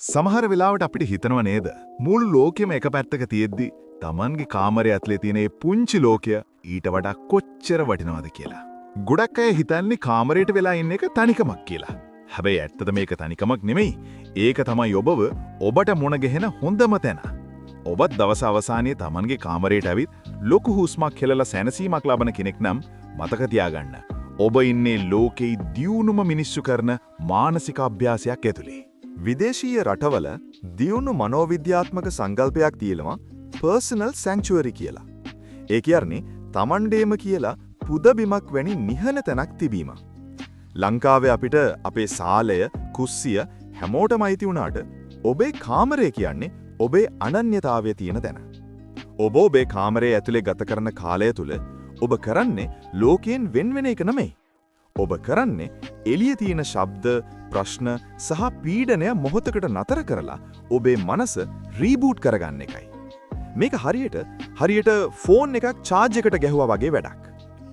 සමහර වෙලාවට අපිට හිතනව නේද මුළු ලෝකෙම එක පැත්තක තියෙද්දි Tamanගේ කාමරය ඇතුලේ තියෙන මේ පුංචි ලෝකය ඊට වඩා කොච්චර වටිනවද කියලා. ගොඩක් අය හිතන්නේ කාමරයට වෙලා ඉන්න එක තනිකමක් කියලා. හැබැයි ඇත්තද මේක තනිකමක් නෙමෙයි. ඒක තමයි ඔබට මුණ ගැහෙන හොඳම තැන. ඔබත් දවස අවසානයේ Tamanගේ කාමරයට ඇවිත් ලොකු හුස්මක් හෙලලා සැනසීමක් ලබන කෙනෙක් නම් මතක තියාගන්න. ඔබ ඉන්නේ ලෝකෙයි දියුණුම මිනිස්සු කරන මානසික අභ්‍යාසයක් ඇතුලේ. විදේශීය රටවල දියුණු මනෝවිද්‍යාත්මක සංකල්පයක් තියෙනවා පර්සනල් සැන්ක්චුවරි කියලා. ඒ කියන්නේ Tamandema කියලා පුදබිමක් වැනි නිහන තැනක් තිබීම. ලංකාවේ අපිට අපේ සාලය, කුස්සිය හැමෝටම අයිති වුණාට ඔබේ කාමරය කියන්නේ ඔබේ අනන්‍යතාවය තියෙන තැන. ඔබේ කාමරයේ ඇතුලේ ගත කරන කාලය තුල ඔබ කරන්නේ ලෝකයෙන් වෙන්වෙන එක නෙමෙයි. ඔබ කරන්නේ එළියේ තියෙන ශබ්ද, ප්‍රශ්න සහ පීඩනය මොහොතකට නතර කරලා ඔබේ මනස රීබූට් කරගන්න එකයි. මේක හරියට ෆෝන් එකක් charge එකට ගැහුවා වගේ වැඩක්.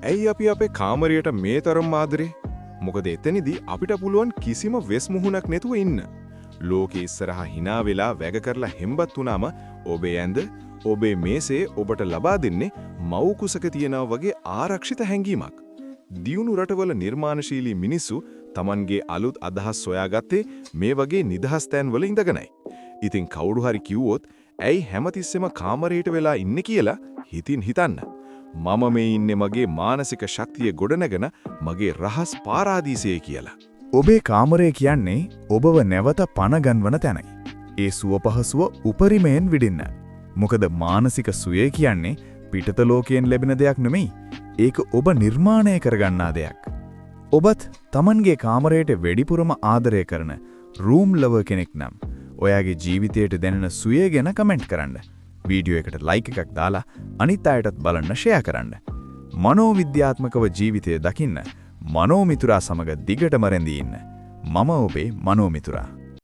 ඇයි අපි අපේ කාමරයට මේ තරම් ආදරේ? මොකද එතනදී අපිට පුළුවන් කිසිම වෙස් මුහුණක් නැතුව ඉන්න. ලෝකේ ඉස්සරහා hina වෙලා වැග කරලා හෙම්බත් වුණාම ඔබේ ඇඳ, ඔබේ මේසේ ඔබට ලබා දෙන්නේ මව් කුසක තියනා වගේ ආරක්ෂිත හැඟීමක්. දියුණු රටවල නිර්මාණශීලී මිනිස්සු Tamanගේ අලුත් අදහස් සොයාගත්තේ මේ වගේ නිදහස් තැන්වල ඉඳගෙනයි. ඉතින් කවුරු හරි කිව්වොත් ඇයි හැමතිස්සෙම කාමරයට වෙලා ඉන්නේ කියලා හිතන්න. මම මේ ඉන්නේ මගේ මානසික ශක්තිය ගොඩනගෙන මගේ රහස් පාරාදීසයේ කියලා. ඔබේ කාමරය කියන්නේ ඔබව නැවත පණ ගන්වන තැනයි. ඒ සුව පහසුව උපරිමයෙන් විඳින්න. මොකද මානසික සුවය කියන්නේ පිටත ලෝකයෙන් ලැබෙන දෙයක් නෙමෙයි. ඒක ඔබ නිර්මාණය කරගන්නා දෙයක්. ඔබත් Tamanගේ කාමරයට වැඩිපුරම ආදරය කරන රූම් ලවර් කෙනෙක් නම් ඔයාගේ ජීවිතයට දැනෙන සුවය ගැන කමෙන්ට් කරන්න. වීඩියෝ එකට ලයික් එකක් දාලා අනිත් අයටත් බලන්න ෂෙයා කරන්න. මනෝවිද්‍යාත්මකව ජීවිතය දකින්න මනෝමිතුරා සමග දිගටම රැඳී ඉන්න. මම ඔබේ මනෝමිතුරා.